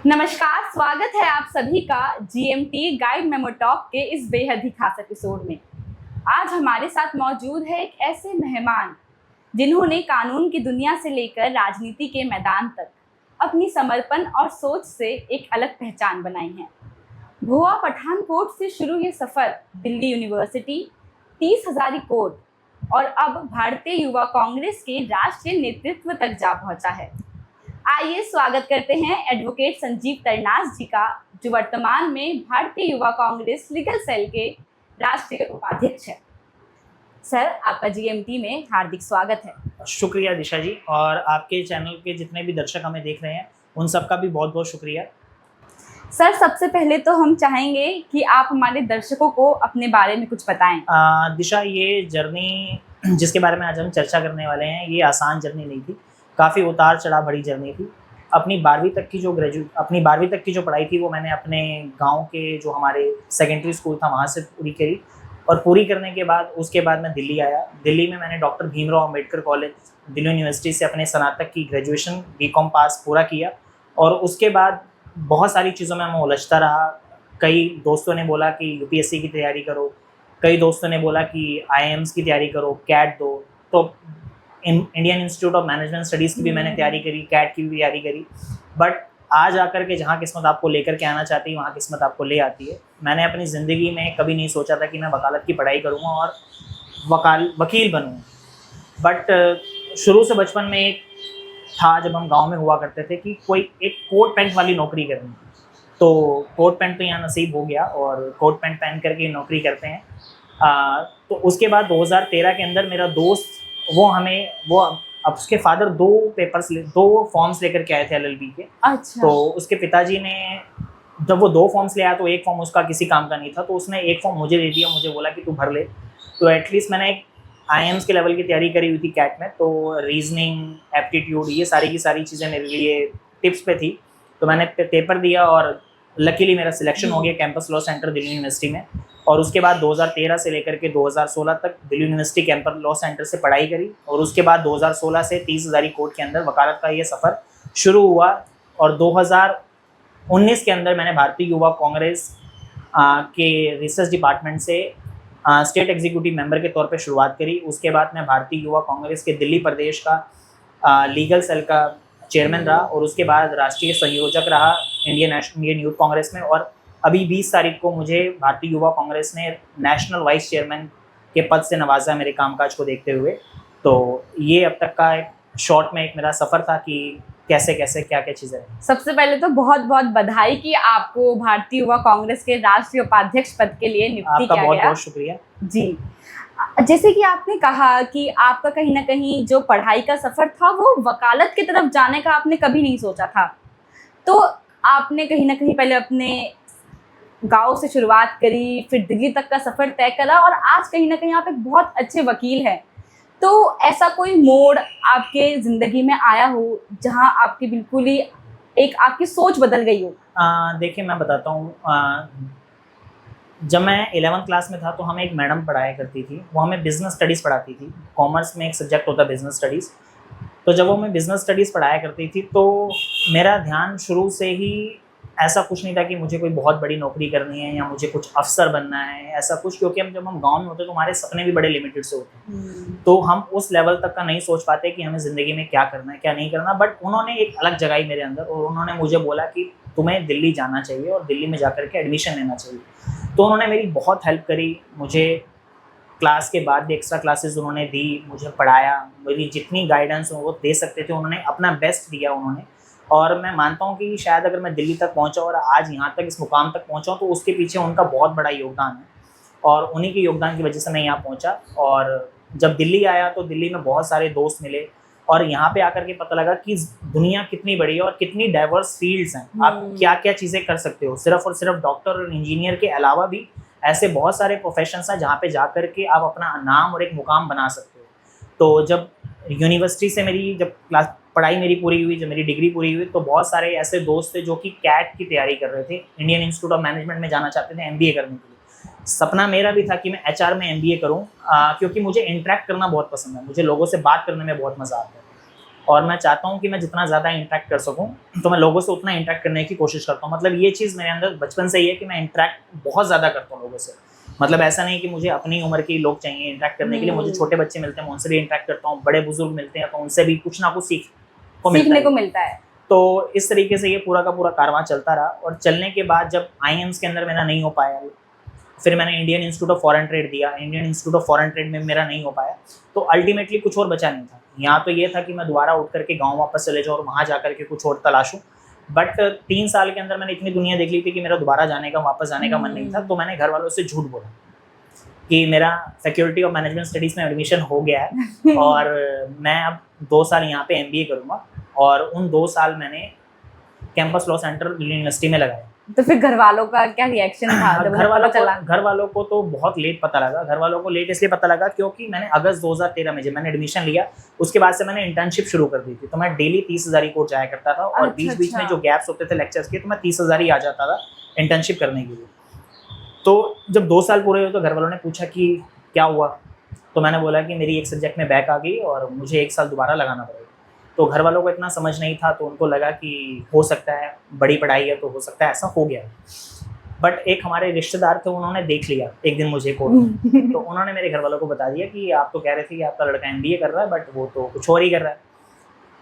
नमस्कार, स्वागत है आप सभी का जीएमटी गाइड मेमो टॉक के इस बेहद ही खास एपिसोड में। आज हमारे साथ मौजूद है एक ऐसे मेहमान जिन्होंने कानून की दुनिया से लेकर राजनीति के मैदान तक अपनी समर्पण और सोच से एक अलग पहचान बनाई है। भुआ पठानकोट से शुरू ये सफ़र दिल्ली यूनिवर्सिटी, 30 हज़ारी कोर्ट और अब भारतीय युवा कांग्रेस के राष्ट्रीय नेतृत्व तक जा पहुंचा है। आइए स्वागत करते हैं एडवोकेट संजीव तरनास जी का, जो वर्तमान में भारतीय युवा कांग्रेस लीगल सेल के राष्ट्रीय उपाध्यक्ष है। सर, आपका जीएमटी में हार्दिक स्वागत है। शुक्रिया दिशा जी, और आपके चैनल के जितने भी दर्शक हमें देख रहे हैं उन सबका भी बहुत बहुत शुक्रिया। सर, सबसे पहले तो हम चाहेंगे कि आप हमारे दर्शकों को अपने बारे में कुछ बताएं। दिशा, ये जर्नी जिसके बारे में आज हम चर्चा करने वाले हैं, ये आसान जर्नी नहीं थी, काफ़ी उतार चढ़ाव भरी जर्नी थी। अपनी 12वीं तक की जो पढ़ाई थी वो मैंने अपने गांव के जो हमारे सेकेंडरी स्कूल था वहाँ से पूरी करी, और पूरी करने के बाद उसके बाद मैं दिल्ली आया। दिल्ली में मैंने doctor Bhimrao Ambedkar college Delhi university से अपने स्नातक की ग्रेजुएशन बीकॉम पास पूरा किया, और उसके बाद बहुत सारी चीज़ों में मैं उलझता रहा। कई दोस्तों ने बोला कि यूपीएससी की तैयारी करो, कई दोस्तों ने बोला कि आईएएम्स की तैयारी करो, कैट दो, तो Indian Institute of management studies की भी मैंने तैयारी करी, कैट की भी तैयारी करी। बट आज आकर के जहाँ किस्मत आपको लेकर के आना चाहती है वहाँ किस्मत आपको ले आती है। मैंने अपनी ज़िंदगी में कभी नहीं सोचा था कि मैं वकालत की पढ़ाई करूँगा और वकील बनूँ। बट शुरू से बचपन में एक था, जब हम गांव में हुआ करते थे, कि कोई एक कोट पैंट वाली नौकरी करनी, तो कोट पैंट तो यहाँ नसीब हो गया और कोट पैंट पहन करके नौकरी करते हैं। तो उसके बाद 2013 के अंदर मेरा दोस्त अब उसके फादर दो फॉर्म्स लेकर के आए थे एलएलबी के। अच्छा। तो उसके पिताजी ने जब वो 2 फॉर्म्स ले आया तो एक फॉर्म उसका किसी काम का नहीं था, तो उसने एक फॉर्म मुझे दे दिया, मुझे बोला कि तू भर ले। तो एटलीस्ट मैंने एक आईएएम्स के लेवल की तैयारी करी हुई थी कैट में, तो रीजनिंग, एप्टीट्यूड, ये सारी की सारी चीज़ें मेरे लिए टिप्स पे थी। तो मैंने पेपर दिया और लकीली मेरा सिलेक्शन हो गया campus law centre Delhi university में। और उसके बाद 2013 से लेकर के 2016 तक Delhi university campus law centre से पढ़ाई करी, और उसके बाद 2016 से 30 हज़ारी कोर्ट के अंदर वकालत का ये सफ़र शुरू हुआ। और 2019 के अंदर मैंने भारतीय युवा कांग्रेस के रिसर्च डिपार्टमेंट से स्टेट एग्जीक्यूटिव मेंबर के तौर पे शुरुआत करी। उसके बाद मैं भारतीय युवा कांग्रेस के दिल्ली प्रदेश का लीगल सेल का चेयरमैन रहा, और उसके बाद राष्ट्रीय संयोजक रहा इंडियन यूथ कांग्रेस में। और अभी 20 तारीख को मुझे भारतीय युवा कांग्रेस ने नेशनल वाइस चेयरमैन के पद से नवाजा, मेरे कामकाज को देखते हुए। तो ये अब तक का एक शॉर्ट में एक मेरा सफ़र था कि कैसे कैसे क्या क्या चीज़ें। सबसे पहले तो बहुत बहुत बधाई कि आपको भारतीय युवा कांग्रेस के राष्ट्रीय उपाध्यक्ष पद के लिए नियुक्ति किया गया। आपका बहुत बहुत शुक्रिया जी। जैसे कि आपने कहा कि आपका कहीं ना कहीं जो पढ़ाई का सफ़र था वो वकालत की तरफ जाने का आपने कभी नहीं सोचा था, तो आपने कहीं ना कहीं पहले अपने गांव से शुरुआत करी, फिर दिल्ली तक का सफ़र तय करा, और आज कहीं ना कहीं आप एक बहुत अच्छे वकील हैं। तो ऐसा कोई मोड़ आपके ज़िंदगी में आया हो जहां आपकी बिल्कुल ही आपकी सोच बदल गई हो? देखिए, मैं बताता हूँ। जब मैं 11th क्लास में था तो हमें एक मैडम पढ़ाया करती थी, वो हमें बिज़नेस स्टडीज़ पढ़ाती थी। कॉमर्स में एक सब्जेक्ट होता है बिज़नेस स्टडीज़। तो जब वो हमें बिज़नेस स्टडीज़ पढ़ाया करती थी तो मेरा ध्यान शुरू से ही ऐसा कुछ नहीं था कि मुझे कोई बहुत बड़ी नौकरी करनी है या मुझे कुछ अफसर बनना है, ऐसा कुछ। क्योंकि जब हम गाँव में होते तो हमारे सपने भी बड़े लिमिटेड से होते हैं, तो हम उस लेवल तक का नहीं सोच पाते कि हमें ज़िंदगी में क्या करना है क्या नहीं करना। बट उन्होंने एक अलग जगाई मेरे अंदर, और उन्होंने मुझे बोला कि तुम्हें दिल्ली जाना चाहिए और दिल्ली में जाकर के एडमिशन लेना चाहिए। तो उन्होंने मेरी बहुत हेल्प करी, मुझे क्लास के बाद भी एक्स्ट्रा क्लासेस उन्होंने दी, मुझे पढ़ाया, मेरी जितनी गाइडेंस वो दे सकते थे उन्होंने अपना बेस्ट दिया उन्होंने। और मैं मानता हूँ कि शायद अगर मैं दिल्ली तक पहुँचा और आज यहाँ तक इस मुकाम तक पहुँचा हूँ तो उसके पीछे उनका बहुत बड़ा योगदान है, और उन्हीं के योगदान की वजह से मैं यहाँ पहुँचा। और जब दिल्ली आया तो दिल्ली में बहुत सारे दोस्त मिले, और यहाँ पे आकर के पता लगा कि दुनिया कितनी बड़ी है और कितनी डाइवर्स फील्ड्स हैं। आप क्या क्या चीज़ें कर सकते हो, सिर्फ और सिर्फ डॉक्टर और इंजीनियर के अलावा भी ऐसे बहुत सारे प्रोफेशंस हैं जहाँ पे जा कर के आप अपना नाम और एक मुकाम बना सकते हो। तो जब यूनिवर्सिटी से जब पढ़ाई मेरी पूरी हुई, जब मेरी डिग्री पूरी हुई, तो बहुत सारे ऐसे दोस्त थे जो कि कैट की तैयारी कर रहे थे, इंडियन इंस्टीट्यूट ऑफ मैनेजमेंट में जाना चाहते थे एमबीए करने के लिए। सपना मेरा भी था कि मैं एचआर में एमबीए करूं, क्योंकि मुझे इंटरेक्ट करना बहुत पसंद है, मुझे लोगों से बात करने में बहुत मज़ा आता है। और मैं चाहता हूँ कि मैं जितना ज़्यादा इंटरेक्ट कर सकूँ तो मैं लोगों से उतना इंटरेक्ट करने की कोशिश करता हूँ। मतलब ये चीज़ मेरे अंदर बचपन से ही है कि मैं इंटरेक्ट बहुत ज़्यादा करता हूँ लोगों से। मतलब ऐसा नहीं कि मुझे अपनी उम्र के लोग चाहिए इंटरेक्ट करने के लिए, मुझे छोटे बच्चे मिलते हैं मैं उनसे भी इंटरेक्ट करता हूँ, बड़े बुजुर्ग मिलते हैं तो उनसे भी कुछ ना कुछ सीखने को मिलता है। तो इस तरीके से ये पूरा का पूरा कारवां चलता रहा। और चलने के बाद जब आईएम्स के अंदर मेरा नहीं हो पाया, फिर मैंने Indian Institute of Foreign Trade दिया, Indian Institute of Foreign Trade में मेरा नहीं हो पाया, तो अल्टीमेटली कुछ और बचा नहीं था। यहाँ तो ये था कि मैं दोबारा उठ करके गाँव वापस चले जाऊँ और वहाँ जा करके कुछ और तलाशूँ। बट 3 साल के अंदर मैंने इतनी दुनिया देख ली थी कि मेरा दोबारा जाने का, वापस जाने का मन नहीं था। तो मैंने घर वालों से झूठ बोला कि मेरा फैकल्टी ऑफ मैनेजमेंट स्टडीज़ में एडमिशन हो गया है और मैं अब 2 साल यहाँ पे एमबीए करूँगा। और उन 2 साल मैंने campus law centre Delhi university में लगाया। तो फिर घर वालों का क्या रिएक्शन था जब घर वालों को तो बहुत लेट पता लगा। घर वालों को लेट इसलिए पता लगा क्योंकि मैंने अगस्त 2013 में जब मैंने एडमिशन लिया उसके बाद से मैंने इंटर्नशिप शुरू कर दी थी। तो मैं डेली 30,000 ही कोर्ट जाया करता था और बीच बीच में जो गैप्स होते थे लेक्चर्स के तो मैं 30,000 ही आ जाता था इंटर्नशिप करने के लिए। तो जब 2 साल पूरे हुए तो घर वालों ने पूछा कि क्या हुआ, तो मैंने बोला कि मेरी एक सब्जेक्ट में बैक आ गई और मुझे 1 साल दोबारा लगाना पड़ेगा। तो घर वालों को इतना समझ नहीं था, तो उनको लगा कि हो सकता है बड़ी पढ़ाई है तो हो सकता है ऐसा हो गया। बट एक हमारे रिश्तेदार थे, उन्होंने देख लिया एक दिन मुझे कोर्ट में तो उन्होंने मेरे घर वालों को बता दिया कि आप तो कह रहे थे कि आपका लड़का एमबीए कर रहा है बट वो तो कुछ और ही कर रहा है।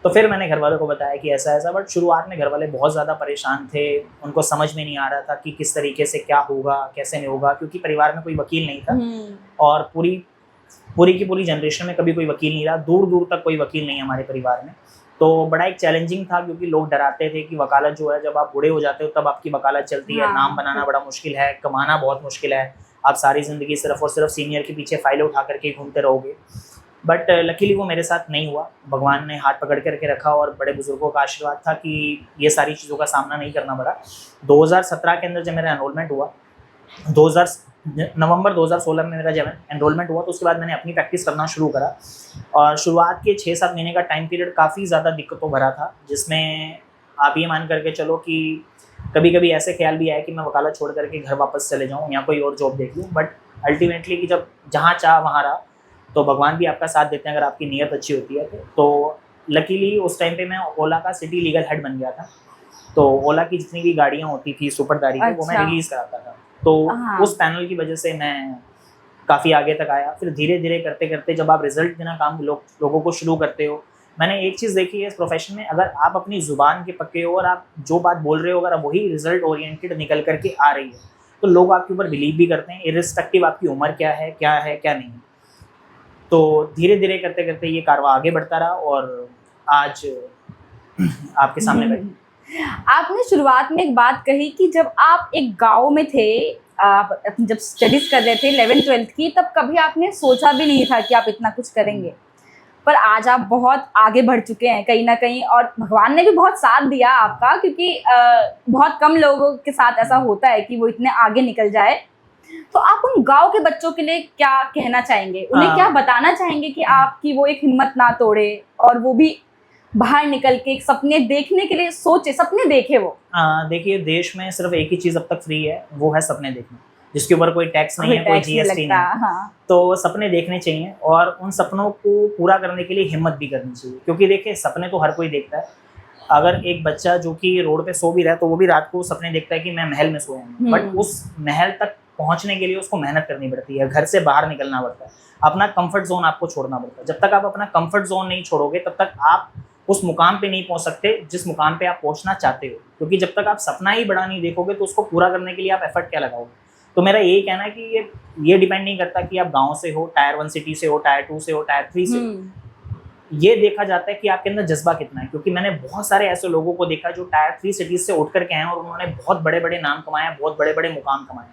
तो फिर मैंने घर वालों को बताया कि ऐसा ऐसा। बट शुरुआत में घर वाले बहुत ज़्यादा परेशान थे, उनको समझ में नहीं आ रहा था कि किस तरीके से क्या होगा कैसे नहीं होगा, क्योंकि परिवार में कोई वकील नहीं था और पूरी की पूरी जनरेशन में कभी कोई वकील नहीं रहा, दूर दूर तक कोई वकील नहीं है हमारे परिवार में। तो बड़ा एक चैलेंजिंग था क्योंकि लोग डराते थे कि वकालत जो है जब आप बूढ़े हो जाते हो तब आपकी वकालत चलती है, नाम बनाना बड़ा मुश्किल है, कमाना बहुत मुश्किल है, आप सारी ज़िंदगी सिर्फ और सिर्फ सीनियर के पीछे फाइलें उठा करके घूमते रहोगे। बट लकीली वो मेरे साथ नहीं हुआ, भगवान ने हाथ पकड़ करके रखा और बड़े बुजुर्गों का आशीर्वाद था कि ये सारी चीज़ों का सामना नहीं करना पड़ा। 2017 के अंदर जब मेरा एनरोलमेंट हुआ, नवंबर 2016 में मेरा जब एनरोलमेंट हुआ तो उसके बाद मैंने अपनी प्रैक्टिस करना शुरू करा। और शुरुआत के 6-7 महीने का टाइम पीरियड काफ़ी ज़्यादा दिक्कतों भरा था, जिसमें आप ये मान करके चलो कि कभी कभी ऐसे ख्याल भी आया कि मैं वकालत छोड़ करके घर वापस चले जाऊँ या कोई और जॉब देख लूँ। बट अल्टीमेटली कि जब जहाँ चाह वहाँ रहा, तो भगवान भी आपका साथ देते हैं अगर आपकी नीयत अच्छी होती है तो लकीली उस टाइम पे मैं ओला का सिटी लीगल हेड बन गया था। तो ओला की जितनी भी गाड़ियाँ होती थी सुपरदारी की वो मैं रिलीज़ कराता था। तो उस पैनल की वजह से मैं काफ़ी आगे तक आया। फिर धीरे धीरे करते करते जब आप रिजल्ट देना काम लोगों को शुरू करते हो, मैंने एक चीज़ देखी है इस प्रोफेशन में, अगर आप अपनी ज़ुबान के पक्के हो और आप जो बात बोल रहे हो अगर वही रिजल्ट ओरिएंटेड निकल करके आ रही है तो लोग आपके ऊपर बिलीव भी करते हैं, इर्रिस्पेक्टिव आपकी उम्र क्या है क्या नहीं। तो धीरे धीरे करते करते ये कारवां आगे बढ़ता रहा और आज आपके सामने बैठे। आपने शुरुआत में एक बात कही कि जब आप एक गांव में थे, आप जब स्टडीज कर रहे थे 11th-12th की, तब कभी आपने सोचा भी नहीं था कि आप इतना कुछ करेंगे। पर आज आप बहुत आगे बढ़ चुके हैं कहीं ना कहीं, और भगवान ने भी बहुत साथ दिया आपका, क्योंकि बहुत कम लोगों के साथ ऐसा होता है कि वो इतने आगे निकल जाए। तो आप उन गांव के बच्चों के लिए क्या कहना चाहेंगे, उन्हें क्या बताना चाहेंगे कि आपकी वो एक हिम्मत ना तोड़े और वो भी बाहर निकल के एक सपने देखने के लिए सोचे, सपने देखे वो? देखिए, देश में सिर्फ एक ही चीज़ अब तक फ्री है, वो है सपने देखना, जिसके ऊपर कोई टैक्स नहीं है, कोई जीएसटी नहीं है। हाँ। तो सपने देखने चाहिए और उन सपनों को पूरा करने के लिए हिम्मत भी करनी चाहिए, क्योंकि देखिए सपने तो हर कोई देखता है। अगर एक बच्चा जो कि रोड पे सो भी रहा है तो वो भी रात को सपने देखता है कि मैं महल में सोया हूँ, बट उस महल तक पहुँचने के लिए उसको मेहनत करनी पड़ती है, घर से बाहर निकलना पड़ता है, अपना कंफर्ट जोन आपको छोड़ना पड़ता है। जब तक आप अपना कंफर्ट जोन नहीं छोड़ोगे तब तक आप उस मुकाम पे नहीं पहुंच सकते जिस मुकाम पे आप पहुंचना चाहते हो, क्योंकि जब तक आप सपना ही बड़ा नहीं देखोगे तो उसको पूरा करने के लिए आप एफर्ट क्या लगाओगे। तो मेरा यही कहना है कि ये डिपेंड नहीं करता कि आप गांव से हो, टायर 1 सिटी से हो, टायर 2 से हो, टायर 3 से हो। ये देखा जाता है कि आपके अंदर जज्बा कितना है, क्योंकि मैंने बहुत सारे ऐसे लोगों को देखा जो टायर 3 सिटीज से उठ करके आए और उन्होंने बहुत बड़े बड़े नाम कमाए, बहुत बड़े बड़े मुकाम कमाए।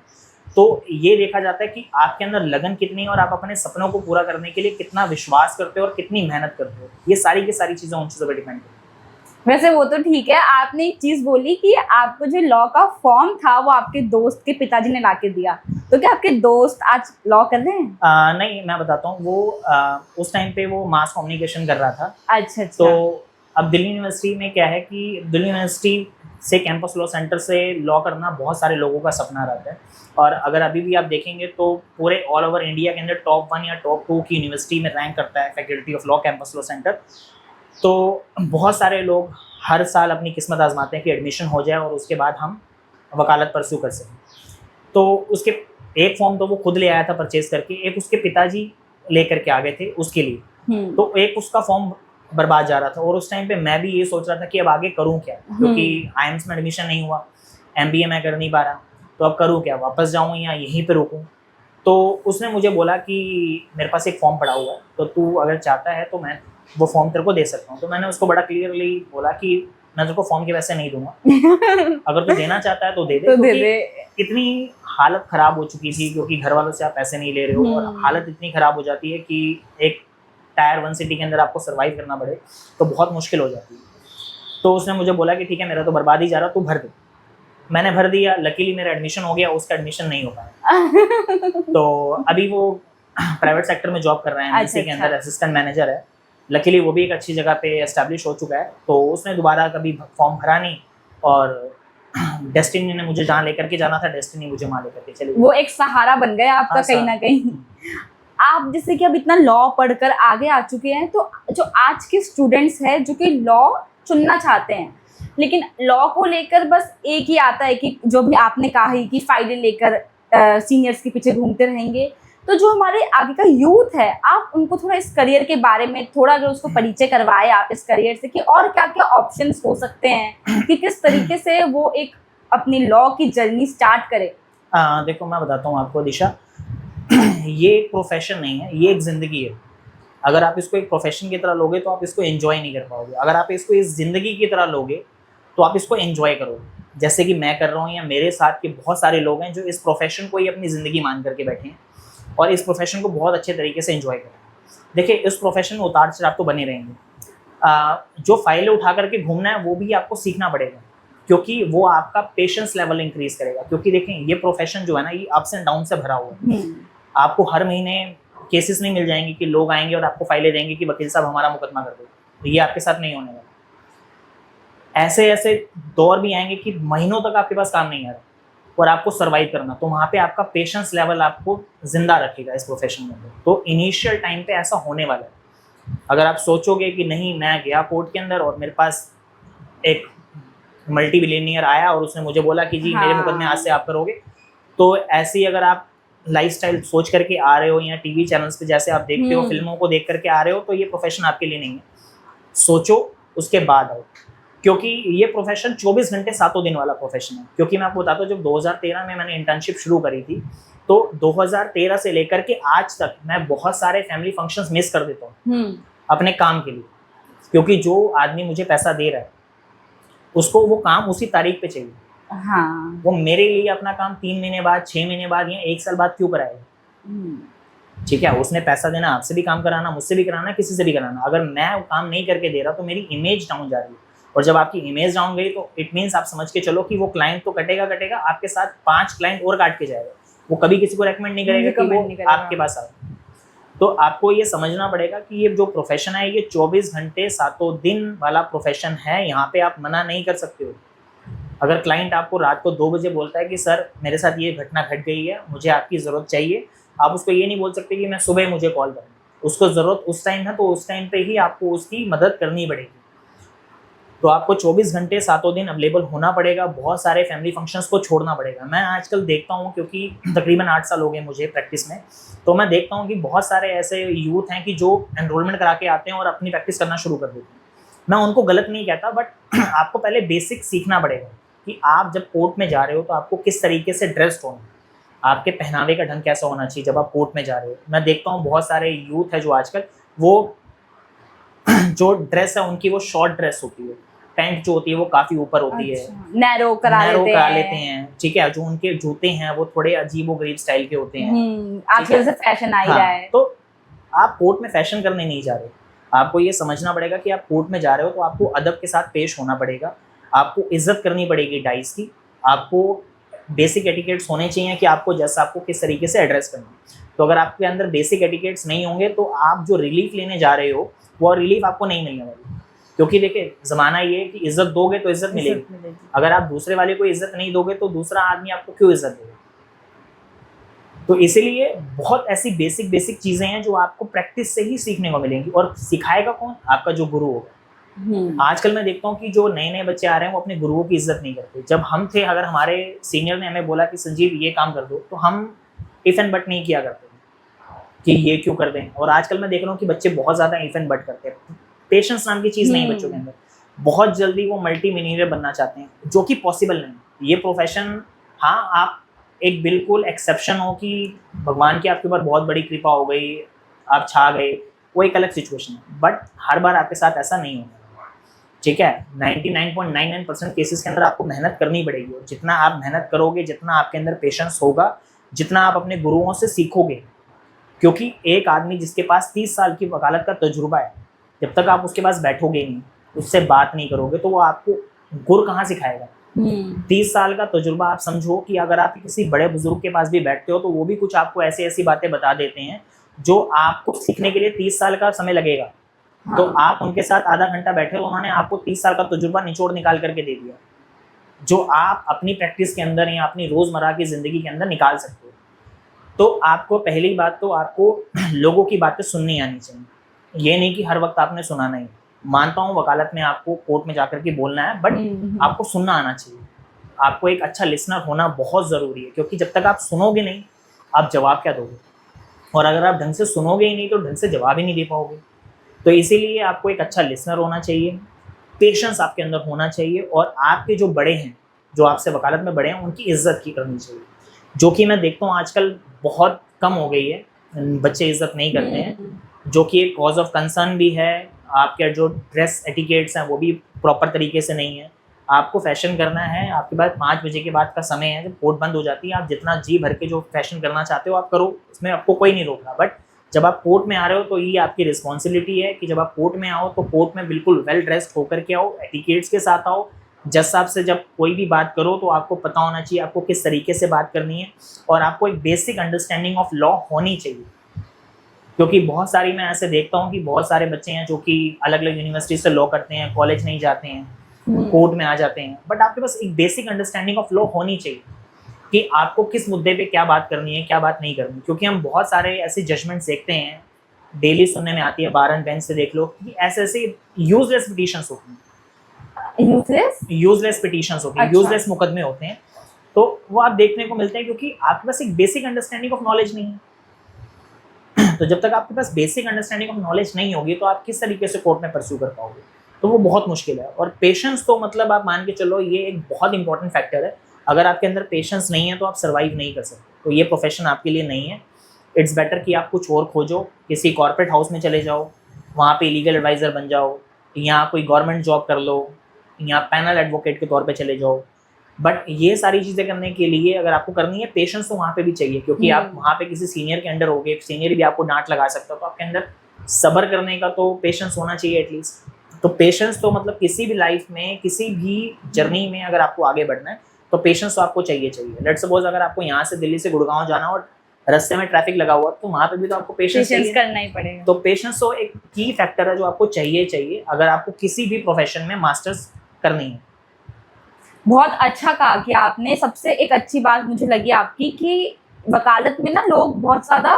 तो ये देखा जाता है कि आपके अंदर लगन कितनी है और आप अपने सपनों को पूरा करने के लिए कितना विश्वास करते हो और कितनी मेहनत करते हो। ये सारी की सारी चीज़ें उन चीज़ों पर डिपेंड करती है। वैसे वो तो ठीक है, आपने एक चीज बोली कि आपको जो लॉ का फॉर्म था वो आपके दोस्त के पिताजी ने लाके दिया, तो क्या आपके दोस्त आज लॉ कर रहे हैं? नहीं, मैं बताता हूँ। वो उस टाइम पे वो मास कम्युनिकेशन कर रहा था। अच्छा। तो अब दिल्ली यूनिवर्सिटी में क्या है कि दिल्ली यूनिवर्सिटी से कैंपस लॉ सेंटर से लॉ करना बहुत सारे लोगों का सपना रहता है, और अगर अभी भी आप देखेंगे तो पूरे ऑल ओवर इंडिया के अंदर टॉप 1 या टॉप 2 की यूनिवर्सिटी में रैंक करता है faculty of law campus law centre. तो बहुत सारे लोग हर साल अपनी किस्मत आजमाते हैं कि एडमिशन हो जाए और उसके बाद हम वकालत परस्यू कर सकें। तो उसके एक फॉर्म तो वो खुद ले आया था परचेज करके, एक उसके पिताजी लेकर के आ गए थे उसके लिए, तो एक उसका फॉर्म बर्बाद जा रहा था। और उस टाइम पे मैं भी ये सोच रहा था कि अब आगे करूँ क्या, क्योंकि आईएम्स में एडमिशन नहीं हुआ, एमबीए मैं कर नहीं पा रहा, तो अब करूँ क्या, वापस जाऊँ या यहीं पे रुकूँ। तो उसने मुझे बोला कि मेरे पास एक फॉर्म पड़ा हुआ है, तो तू अगर चाहता है तो मैं वो फॉर्म तेरे को दे सकता हूँ। तो मैंने उसको बड़ा क्लियरली बोला कि मैं तेरे को फॉर्म के पैसे नहीं दूंगा, अगर तू देना चाहता है तो दे दे, तो दे क्योंकि दे। इतनी हालत ख़राब हो चुकी थी, क्योंकि घर वालों से आप पैसे नहीं ले रहे हो और हालत इतनी ख़राब हो जाती है कि एक टायर 1 सिटी के अंदर आपको सर्वाइव करना पड़े तो बहुत मुश्किल हो जाती है। तो उसने मुझे बोला कि ठीक है, मेरा तो बर्बाद ही जा रहा, तू भर दे। मैंने भर दिया, लकीली मेरा एडमिशन हो गया, उसका एडमिशन नहीं हो पाया। तो अभी वो प्राइवेट सेक्टर में जॉब कर रहे हैं, एमएनसी के अंदर असिस्टेंट मैनेजर है। लकीली वो भी एक अच्छी जगह पे एस्टैब्लिश हो चुका है, तो उसने दोबारा कभी फॉर्म भरा नहीं, और डेस्टिनी ने मुझे जहाँ लेकर के जाना था, डेस्टिनी मुझे वहाँ लेकर के चली गई। वो एक सहारा बन गया आपका। हाँ, कहीं ना कहीं आप जैसे कि अब इतना लॉ पढ़कर आगे आ चुके हैं, तो जो आज के स्टूडेंट्स हैं जो कि लॉ चुनना चाहते हैं, लेकिन लॉ को लेकर बस एक ही आता है कि जो भी आपने कहा ही कि फाइलें लेकर सीनियर्स के पीछे घूमते रहेंगे, तो जो हमारे आगे का यूथ है, आप उनको थोड़ा इस करियर के बारे में थोड़ा अगर उसको परिचय करवाए आप इस करियर से, कि और क्या क्या ऑप्शंस हो सकते हैं, कि किस तरीके से वो एक अपनी लॉ की जर्नी स्टार्ट करे। देखो मैं बताता हूँ आपको दिशा, ये एक प्रोफेशन नहीं है, ये एक ज़िंदगी है। अगर आप इसको एक प्रोफेशन की तरह लोगे तो आप इसको एंजॉय नहीं कर पाओगे। अगर आप इसको इस ज़िंदगी की तरह लोगे तो आप इसको एंजॉय करोगे, जैसे कि मैं कर रहा हूँ, या मेरे साथ के बहुत सारे लोग हैं जो इस प्रोफेशन को ही अपनी ज़िंदगी मान करके बैठे हैं और इस प्रोफेशन को बहुत अच्छे तरीके से एंजॉय करें। देखिए, इस प्रोफेशन में उतार चढ़ाव तो बने रहेंगे। जो फाइलें उठा करके घूमना है वो भी आपको सीखना पड़ेगा, क्योंकि वो आपका पेशेंस लेवल इंक्रीज करेगा। क्योंकि देखें, ये प्रोफेशन जो है ना, ये अप्स एंड डाउन से भरा हुआ है। आपको हर महीने केसेस नहीं मिल जाएंगे कि लोग आएंगे और आपको फाइलें देंगे कि वकील साहब हमारा मुकदमा कर दो, तो ये आपके साथ नहीं होने वाला। ऐसे ऐसे दौर भी आएंगे कि महीनों तक आपके पास काम नहीं आ रहा और आपको सर्वाइव करना, तो वहाँ पे आपका पेशेंस लेवल आपको जिंदा रखेगा इस प्रोफेशन में। तो इनिशियल टाइम पे ऐसा होने वाला है। अगर आप सोचोगे कि नहीं, मैं गया कोर्ट के अंदर और मेरे पास एक मल्टी बिलियनियर आया और उसने मुझे बोला कि जी मेरे मुकदमे आज से आप करोगे, तो ऐसे ही अगर आप लाइफस्टाइल सोच करके आ रहे हो या टीवी चैनल्स पे जैसे आप देखते हो, फिल्मों को देख करके आ रहे हो, तो ये प्रोफेशन आपके लिए नहीं है। सोचो, उसके बाद आओ, क्योंकि ये प्रोफेशन 24 घंटे 7 दिन वाला प्रोफेशन है। क्योंकि मैं आपको बताता हूँ, जब 2013 में मैंने इंटर्नशिप शुरू करी थी, तो 2013 से लेकर के आज तक मैं बहुत सारे फैमिली फंक्शंस मिस कर देता हूँ अपने काम के लिए, क्योंकि जो आदमी मुझे पैसा दे रहा है उसको वो काम उसी तारीख पे चाहिए। हाँ। वो मेरे लिए अपना काम 3 महीने बाद, 6 महीने बाद या 1 साल बाद क्यों कराएगा? ठीक है, उसने पैसा देना, आपसे भी काम कराना, मुझसे भी कराना, किसी से भी कराना। अगर मैं वो काम नहीं करके दे रहा तो मेरी इमेज डाउन जा रही है, और जब आपकी इमेज डाउन गई तो इट मीन्स आप समझ के चलो कि वो क्लाइंट तो कटेगा, आपके साथ 5 क्लाइंट और काट के जाएगा। वो कभी किसी को रेकमेंड नहीं करेगा कि वो आपके पास आए। तो आपको ये समझना पड़ेगा कि ये जो प्रोफेशन है, ये 24 घंटे 7 दिन वाला प्रोफेशन है। यहाँ पे आप मना नहीं कर सकते हो। अगर क्लाइंट आपको रात को 2 बजे बोलता है कि सर मेरे साथ ये घटना घट गई है, मुझे आपकी ज़रूरत चाहिए, आप उसको ये नहीं बोल सकते कि मैं सुबह मुझे कॉल करूँ। उसको ज़रूरत उस टाइम है, तो उस टाइम पे ही आपको उसकी मदद करनी पड़ेगी। तो आपको 24 घंटे 7 दिन अवेलेबल होना पड़ेगा। बहुत सारे फैमिली फंक्शंस को छोड़ना पड़ेगा। मैं आजकल देखता हूँ, क्योंकि तकरीबन 8 साल हो गए मुझे प्रैक्टिस में, तो मैं देखता हूँ कि बहुत सारे ऐसे यूथ हैं कि जो एनरोलमेंट करा के आते हैं और अपनी प्रैक्टिस करना शुरू कर देते हैं। मैं उनको गलत नहीं कहता, बट आपको पहले बेसिक सीखना पड़ेगा कि आप जब कोर्ट में जा रहे हो तो आपको किस तरीके से ड्रेस्ड होना, आपके पहनावे का ढंग कैसा होना चाहिए जब आप कोर्ट में जा रहे हो। मैं देखता हूँ बहुत सारे यूथ है जो आजकल वो जो ड्रेस है उनकी वो शॉर्ट ड्रेस होती है, पैंट जो होती है वो काफ़ी ऊपर होती है, नैरो करा लेते हैं। ठीक है, जो उनके जूते हैं वो थोड़े अजीबोगरीब स्टाइल के होते हैं। आजकल से फैशन आ ही रहा है। तो आप कोर्ट में फैशन करने नहीं जा रहे, आपको ये समझना पड़ेगा कि आप कोर्ट में जा रहे हो तो आपको अदब के साथ पेश होना पड़ेगा, आपको इज्जत करनी पड़ेगी डाइस की, आपको बेसिक एटिकेट्स होने चाहिए कि आपको जैसा आपको किस तरीके से एड्रेस करना है। तो अगर आपके अंदर बेसिक एटिकेट्स नहीं होंगे तो आप जो रिलीफ लेने जा रहे हो वो रिलीफ आपको नहीं मिलने वाली। क्योंकि देखिए, ज़माना ये है कि इज्जत दोगे तो इज्जत मिलेगी। अगर आप दूसरे वाले को इज्जत नहीं दोगे तो दूसरा आदमी आपको क्यों इज्जत देगा? तो इसीलिए बहुत ऐसी बेसिक चीज़ें हैं जो आपको प्रैक्टिस से ही सीखने को मिलेंगी। और सिखाएगा कौन? आपका जो गुरु होगा। आजकल मैं देखता हूँ कि जो नए नए बच्चे आ रहे हैं वो अपने गुरुओं की इज्जत नहीं करते। जब हम थे, अगर हमारे सीनियर ने हमें बोला कि संजीव ये काम कर दो, तो हम इफ एंड बट नहीं किया करते कि ये क्यों कर दें। और आजकल मैं देख रहा हूँ कि बच्चे बहुत ज़्यादा इफ एंड बट करते हैं। पेशेंस नाम की चीज़ नहीं है बच्चों के अंदर। बहुत जल्दी वो मल्टी मिलियनेयर बनना चाहते हैं, जो कि पॉसिबल नहीं। ये प्रोफेशन, हाँ, आप एक बिल्कुल एक्सेप्शन हो कि भगवान की आपके ऊपर बहुत बड़ी कृपा हो गई, आप छा गए, वो एक अलग सिचुएशन है। बट हर बार आपके साथ ऐसा नहीं होगा, ठीक है। 99.99% केसेस के अंदर आपको मेहनत करनी पड़ेगी, और जितना आप मेहनत करोगे, जितना आपके अंदर पेशेंस होगा, जितना आप अपने गुरुओं से सीखोगे, क्योंकि एक आदमी जिसके पास 30 साल की वकालत का तजुर्बा है, जब तक आप उसके पास बैठोगे नहीं, उससे बात नहीं करोगे, तो वो आपको गुर कहाँ सिखाएगा। 30 साल का तजुर्बा, आप समझो कि अगर आप किसी बड़े बुजुर्ग के पास भी बैठते हो तो वो भी कुछ आपको ऐसी ऐसी बातें बता देते हैं जो आपको सीखने के लिए 30 साल का समय लगेगा। तो आप उनके साथ आधा घंटा बैठे हो, उन्होंने आपको 30 साल का तजुर्बा निचोड़ निकाल करके दे दिया, जो आप अपनी प्रैक्टिस के अंदर या अपनी रोज़मर्रा की ज़िंदगी के अंदर निकाल सकते हो। तो आपको पहली बात तो आपको लोगों की बातें सुननी आनी चाहिए। ये नहीं कि हर वक्त आपने सुनाना ही। मानता हूँ वकालत में आपको कोर्ट में जाकर के बोलना है, बट आपको सुनना आना चाहिए। आपको एक अच्छा लिसनर होना बहुत ज़रूरी है, क्योंकि जब तक आप सुनोगे नहीं, आप जवाब क्या दोगे। और अगर आप ढंग से सुनोगे ही नहीं तो ढंग से जवाब ही नहीं दे पाओगे। तो इसीलिए आपको एक अच्छा लिसनर होना चाहिए, पेशेंस आपके अंदर होना चाहिए, और आपके जो बड़े हैं, जो आपसे वकालत में बड़े हैं, उनकी इज्जत की करनी चाहिए, जो कि मैं देखता हूँ आजकल बहुत कम हो गई है। बच्चे इज्जत नहीं करते हैं, जो कि एक कॉज ऑफ कंसर्न भी है। आपके जो ड्रेस एटिकेट्स हैं वो भी प्रॉपर तरीके से नहीं है। आपको फैशन करना है, आपके पास 5 बजे के बाद का समय है, जब कोर्ट बंद हो जाती है, आप जितना जी भर के जो फैशन करना चाहते हो आप करो, उसमें आपको कोई नहीं रोक रहा। बट जब आप कोर्ट में आ रहे हो तो ये आपकी रिस्पॉन्सिबिलिटी है कि जब आप कोर्ट में आओ तो कोर्ट में बिल्कुल वेल ड्रेस्ड होकर के आओ, एटिकेट्स के साथ आओ। जज साहब से जब कोई भी बात करो तो आपको पता होना चाहिए आपको किस तरीके से बात करनी है, और आपको एक बेसिक अंडरस्टैंडिंग ऑफ लॉ होनी चाहिए। क्योंकि बहुत सारी मैं ऐसे देखता हूँ कि बहुत सारे बच्चे हैं जो कि अलग अलग यूनिवर्सिटी से लॉ करते हैं, कॉलेज नहीं जाते हैं, कोर्ट में आ जाते हैं, बट आपके पास एक बेसिक अंडरस्टैंडिंग ऑफ लॉ होनी चाहिए कि आपको किस मुद्दे पे क्या बात करनी है, क्या बात नहीं करनी। क्योंकि हम बहुत सारे ऐसे जजमेंट्स देखते हैं, डेली सुनने में आती है, बार एंड बेंच से देख लो, कि ऐसे ऐसे यूजलेस पिटीशंस होती हैं, यूजलेस पिटीशंस होती हैं, यूजलेस मुकदमे होते हैं। तो वो आप देखने को मिलते हैं क्योंकि आपके पास एक बेसिक अंडरस्टैंडिंग ऑफ नॉलेज नहीं है। तो जब तक आपके पास बेसिक अंडरस्टैंडिंग ऑफ नॉलेज नहीं होगी तो आप किस तरीके से कोर्ट में परस्यू कर पाओगे, तो वो बहुत मुश्किल है। और पेशेंस तो मतलब आप मान के चलो, ये एक बहुत इंपॉर्टेंट फैक्टर है। अगर आपके अंदर पेशेंस नहीं है तो आप सर्वाइव नहीं कर सकते, तो ये प्रोफेशन आपके लिए नहीं है। इट्स बेटर कि आप कुछ और खोजो, किसी कॉर्पोरेट हाउस में चले जाओ, वहाँ पे लीगल एडवाइज़र बन जाओ, या कोई गवर्नमेंट जॉब कर लो, या पैनल एडवोकेट के तौर पे चले जाओ। बट ये सारी चीज़ें करने के लिए अगर आपको करनी है, पेशेंस तो वहाँ पे भी चाहिए, क्योंकि आप वहाँ पे किसी सीनियर के अंडर होगे, सीनियर भी आपको डांट लगा सकता है, तो आपके अंदर सब्र करने का तो पेशेंस होना चाहिए एटलीस्ट। तो पेशेंस तो मतलब किसी भी लाइफ में, किसी भी जर्नी में अगर आपको आगे बढ़ना है तो पेशेंस तो आपको चाहिए। लेट्स सपोज अगर आपको यहाँ से दिल्ली से गुड़गांव जाना और रास्ते में ट्रैफिक लगा हुआ, तो वहाँ पे भी तो आपको पेशेंस करना ही पड़ेगा। तो पेशेंस तो एक की फैक्टर है जो आपको चाहिए अगर आपको किसी भी प्रोफेशन में मास्टर्स करनी है। बहुत अच्छा कहा कि आपने। सबसे एक अच्छी बात मुझे लगी आपकी कि वकालत में ना लोग बहुत ज़्यादा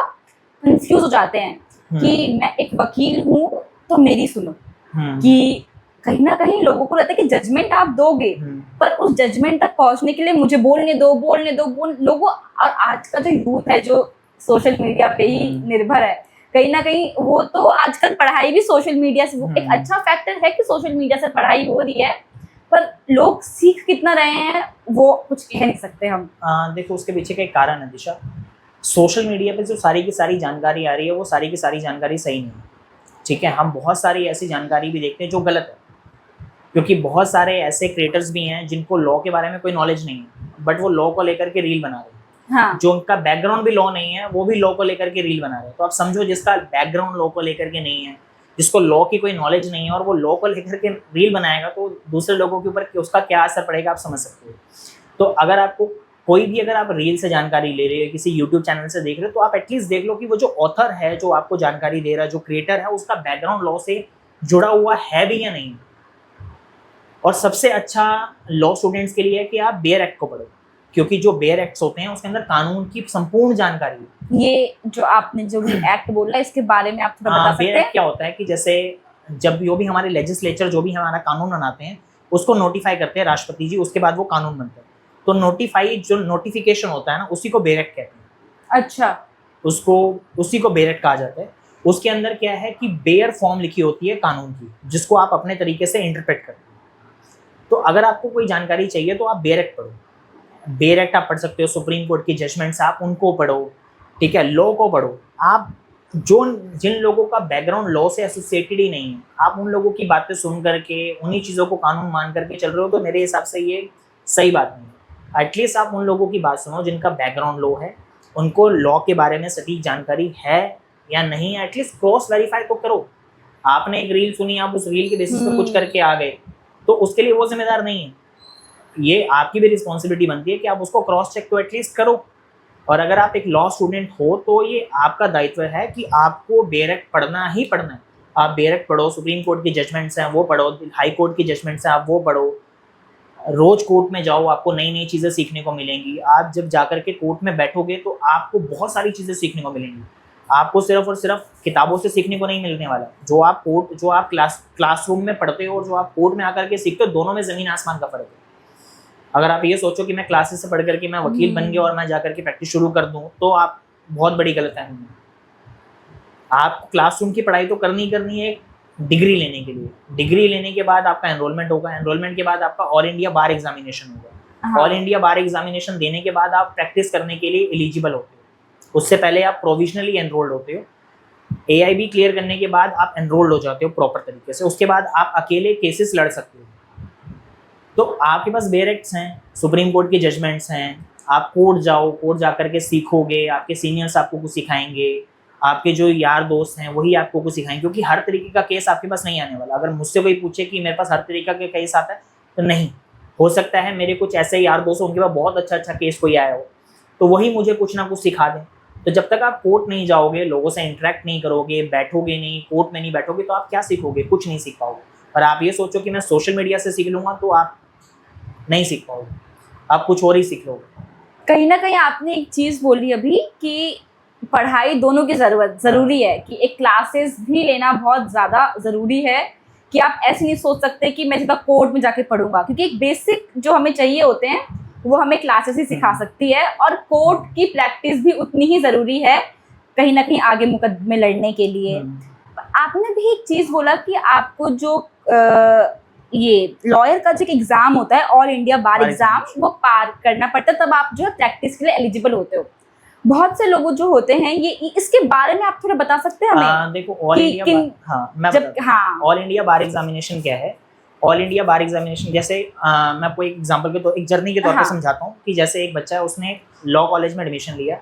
कंफ्यूज हो जाते हैं कि मैं एक वकील हूँ तो मेरी सुनो, कि कहीं ना कहीं लोगों को रहता है कि जजमेंट आप दोगे, पर उस जजमेंट तक पहुंचने के लिए मुझे बोलने दो लोगों। और आज का जो यूथ है जो सोशल मीडिया पे ही निर्भर है, कहीं ना कहीं वो तो आजकल पढ़ाई भी सोशल मीडिया से, वो एक अच्छा फैक्टर है कि सोशल मीडिया से पढ़ाई हो रही है, पर लोग सीख कितना रहे हैं वो कुछ कह नहीं सकते हम। देखो, उसके पीछे का एक कारण है दिशा। सोशल मीडिया पे जो सारी की सारी जानकारी आ रही है वो सारी की सारी जानकारी सही नहीं है, ठीक है। हम बहुत सारी ऐसी जानकारी भी देखते हैं जो गलत है, क्योंकि बहुत सारे ऐसे क्रिएटर्स भी हैं जिनको लॉ के बारे में कोई नॉलेज नहीं है, बट वो लॉ को लेकर के रील बना रहे हैं। जो उनका बैकग्राउंड भी लॉ नहीं है वो भी लॉ को लेकर के रील बना रहे हैं। तो आप समझो, जिसका बैकग्राउंड लॉ को लेकर के नहीं है, जिसको लॉ की कोई नॉलेज नहीं है, और वो लॉ को लेकर के रील बनाएगा, तो दूसरे लोगों के ऊपर उसका क्या असर पड़ेगा आप समझ सकते हो। तो अगर आपको कोई भी, अगर आप रील से जानकारी ले रहे हो, किसी यूट्यूब चैनल से देख रहे हो, तो आप एटलीस्ट देख लो कि वो जो ऑथर है, जो आपको जानकारी दे रहा है, जो क्रिएटर है, उसका बैकग्राउंड लॉ से जुड़ा हुआ है भी या नहीं। और सबसे अच्छा लॉ स्टूडेंट्स के लिए है कि आप बेयर एक्ट को पढ़ो, क्योंकि जो बेयर एक्ट्स होते हैं उसके अंदर कानून की संपूर्ण जानकारी है। ये जो आपने जो भी एक्ट बोला इसके बारे में आप थोड़ा बता सकते हैं? बेयर एक्ट क्या होता है कि जैसे जब जो भी हमारे लेजिस्लेचर जो भी हमारा कानून बनाते हैं उसको नोटिफाई करते हैं राष्ट्रपति जी, उसके बाद वो कानून बनता है। तो नोटिफाई जो नोटिफिकेशन होता है ना, उसी को बेरेक्ट कहते हैं। अच्छा। उसको उसी को बेरेक्ट कहा जाता है। उसके अंदर क्या है कि बेयर फॉर्म लिखी होती है कानून की, जिसको आप अपने तरीके से इंटरप्रेट करते हैं। तो अगर आपको कोई जानकारी चाहिए तो आप बेरेक्ट पढ़ो। बेरेक्ट आप पढ़ सकते हो, सुप्रीम कोर्ट की जजमेंट्स आप उनको पढ़ो, ठीक है, लॉ को पढ़ो। आप जिन लोगों का बैकग्राउंड लॉ से एसोसिएटेड ही नहीं है, आप उन लोगों की बातें सुन करके उन्हीं चीज़ों को कानून मान करके चल रहे हो, तो मेरे हिसाब से ये सही बात नहीं है। एटलीस्ट आप उन लोगों की बात सुनो जिनका बैकग्राउंड लॉ है, उनको लॉ के बारे में सटीक जानकारी है या नहीं है, एटलीस्ट क्रॉस वेरीफाई तो करो। आपने एक रील सुनी, आप उस रील के बेसिस पे कुछ करके आ गए, तो उसके लिए वो जिम्मेदार नहीं है। ये आपकी भी रिस्पॉन्सिबिलिटी बनती है कि आप उसको क्रॉस चेक तो एटलीस्ट करो। और अगर आप एक लॉ स्टूडेंट हो तो ये आपका दायित्व है कि आपको बेरेक्ट पढ़ना ही पढ़ना है। आप बेरेक्ट पढ़ो, सुप्रीम कोर्ट की जजमेंट्स हैं वो पढ़ो, हाई कोर्ट की जजमेंट्स हैं आप वो पढ़ो। रोज कोर्ट में जाओ, आपको नई नई चीज़ें सीखने को मिलेंगी। आप जब जाकर के कोर्ट में बैठोगे तो आपको बहुत सारी चीज़ें सीखने को मिलेंगी। आपको सिर्फ और सिर्फ किताबों से सीखने को नहीं मिलने वाला। जो आप क्लासरूम में पढ़ते हो और जो आप कोर्ट में आकर के सीखते हो, दोनों में ज़मीन आसमान का फ़र्क है। अगर आप ये सोचो कि मैं क्लासेस से पढ़ करके मैं वकील बन गया और मैं जाकर के प्रैक्टिस शुरू कर दूं, तो आप बहुत बड़ी गलतफहमी है। आप क्लासरूम की पढ़ाई तो करनी है एक डिग्री लेने के लिए। डिग्री लेने के बाद आपका एनरोलमेंट होगा, एनरोलमेंट के बाद आपका ऑल इंडिया बार एग्जामिनेशन होगा। ऑल इंडिया बार एग्जामिनेशन देने के बाद आप प्रैक्टिस करने के लिए एलिजिबल होते हो। उससे पहले आप प्रोविजनली एनरोल्ड होते हो। AIB क्लियर करने के बाद आप एनरोल्ड हो जाते हो प्रॉपर तरीके से। उसके बाद आप अकेले केसेस लड़ सकते हो। तो आपके पास बेरेक्ट्स हैं, सुप्रीम कोर्ट की जजमेंट्स हैं, आप कोर्ट जाओ, कोर्ट जा करके सीखोगे, आपके सीनियर्स आपको कुछ सिखाएंगे, आपके जो यार दोस्त हैं वही आपको कुछ सिखाएंगे, क्योंकि हर तरीके का केस आपके पास नहीं आने वाला। अगर मुझसे कोई पूछे कि मेरे पास हर तरीका का केस आता है, तो नहीं हो सकता है। मेरे कुछ ऐसे यार दोस्त उनके पास बहुत अच्छा केस कोई आया हो, तो वही मुझे कुछ ना कुछ सिखा दें। तो जब तक आप कोर्ट नहीं जाओगे, लोगों से इंटरेक्ट नहीं करोगे, बैठोगे नहीं, कोर्ट में नहीं बैठोगे, तो आप क्या सीखोगे? कुछ नहीं सीख पाओगे। और आप ये सोचो कि मैं सोशल मीडिया से सीख लूँगा, तो आप नहीं सीख पाओगे, आप कुछ और ही सीख लोगे। कहीं ना कहीं आपने एक चीज़ बोली अभी कि पढ़ाई दोनों की ज़रूरी है, कि एक क्लासेस भी लेना बहुत ज़्यादा ज़रूरी है, कि आप ऐसे नहीं सोच सकते कि मैं सीधा कोर्ट में जाके पढ़ूंगा, क्योंकि एक बेसिक जो हमें चाहिए होते हैं वो हमें क्लासेस ही सिखा सकती है, और कोर्ट की प्रैक्टिस भी उतनी ही ज़रूरी है कहीं ना कहीं आगे मुकदमे लड़ने के लिए। आपने भी एक चीज़ बोला कि आपको जो ये लॉयर का जो एग्ज़ाम होता है, ऑल इंडिया बार एग्ज़ाम, वो पार करना पड़ता है, तब आप जो है प्रैक्टिस के लिए एलिजिबल होते हो। बहुत से लोग जो होते हैं, ये इसके बारे में आप थोड़ा बता सकते हैं हमें? देखो, ऑल इंडिया बार एग्जामिनेशन क्या है। ऑल इंडिया बार एग्जामिनेशन, जैसे मैं आपको एक एग्जांपल के तो एक जर्नी के तौर पे समझाता हूँ कि जैसे एक बच्चा है, उसने लॉ कॉलेज में एडमिशन लिया।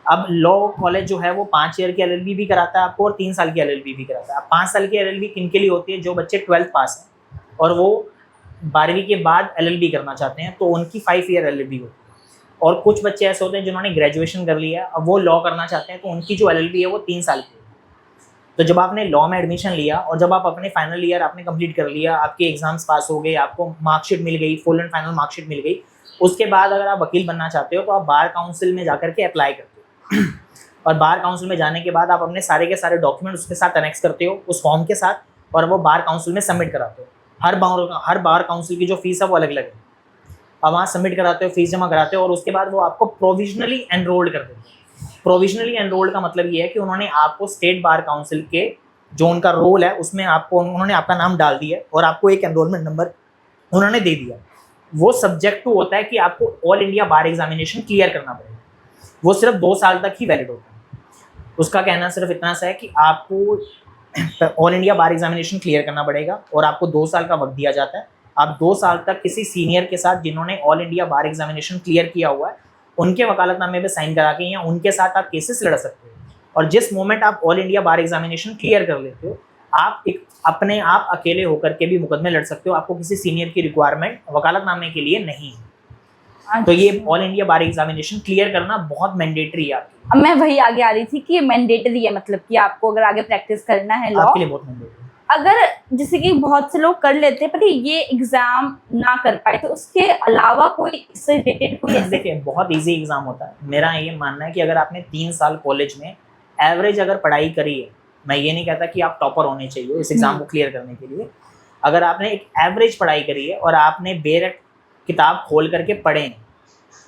अब लॉ कॉलेज जो है वो 5 ईयर की LLB भी कराता है आपको और 3 साल की LLB भी कराता है। अब 5 साल की LLB किन के लिए होती है? जो बच्चे 12th पास हैं और वो 12वीं के बाद LLB करना चाहते हैं, तो उनकी 5 ईयर LLB होती है। और कुछ बच्चे ऐसे होते हैं जिन्होंने ग्रेजुएशन कर लिया, अब वो लॉ करना चाहते हैं, तो उनकी जो LLB है वो 3 साल की है। तो जब आपने लॉ में एडमिशन लिया और जब आप अपने फाइनल ईयर आपने कंप्लीट कर लिया, आपके एग्जाम्स पास हो गए, आपको मार्कशीट मिल गई, फुल एंड फाइनल मार्कशीट मिल गई, उसके बाद अगर आप वकील बनना चाहते हो तो आप बार काउंसिल में जाकर के अप्लाई करते हो। और बार काउंसिल में जाने के बाद आप अपने सारे के सारे डॉक्यूमेंट उसके साथ अनेक्स करते हो उस फॉर्म के साथ, और वो बार काउंसिल में सबमिट कराते हो। हर बार काउंसिल की जो फीस है वो अलग अलग है। अब वहाँ सबमिट कराते हो, फीस जमा कराते हो, और उसके बाद वो आपको प्रोविजनली एनरोल्ड कर देते हैं। प्रोविजनली एनरोल्ड का मतलब ये है कि उन्होंने आपको स्टेट बार काउंसिल के जो उनका रोल है उसमें उन्होंने आपका नाम डाल दिया और आपको एक एनरोलमेंट नंबर उन्होंने दे दिया। वो सब्जेक्ट टू होता है कि आपको ऑल इंडिया बार एग्जामिनेशन क्लियर करना पड़ेगा। वो सिर्फ 2 साल तक ही वैलिड होता है। उसका कहना सिर्फ इतना सा है कि आपको ऑल इंडिया बार एग्जामिनेशन क्लियर करना पड़ेगा और आपको 2 साल का वक्त दिया जाता है। आप 2 साल तक किसी सीनियर के साथ जिन्होंने ऑल इंडिया बार एग्जामिनेशन क्लियर किया हुआ है उनके वकालतनामे पे साइन करा के या उनके साथ आप केसेस लड़ सकते हो। और जिस मोमेंट आप ऑल इंडिया बार एग्जामिनेशन क्लियर कर लेते हो, आप एक अपने आप अकेले होकर के भी मुकदमे लड़ सकते हो। आपको किसी सीनियर की रिक्वायरमेंट वकालतनामे के लिए नहीं है। तो ये ऑल इंडिया बार एग्जामिनेशन क्लियर करना बहुत मैंडेटरी है आपके लिए। मैं वही आगे आ रही थी कि ये मैंडेटरी है, मतलब कि आपको अगर आगे प्रैक्टिस करना है लॉ, आपके लिए बहुत मैंडेटरी। अगर जैसे कि बहुत से लोग कर लेते हैं पर ये एग्जाम ना कर पाए, तो उसके अलावा कोई इससे रिलेटेड कोई देखिए, बहुत इजी एग्जाम होता है। मेरा ये मानना है कि अगर आपने 3 साल कॉलेज में एवरेज अगर पढ़ाई करी है, मैं ये नहीं कहता कि आप टॉपर होने चाहिए इस एग्ज़ाम को क्लियर करने के लिए। अगर आपने एक एवरेज पढ़ाई करी है और आपने बेरट किताब खोल करके पढ़े हैं,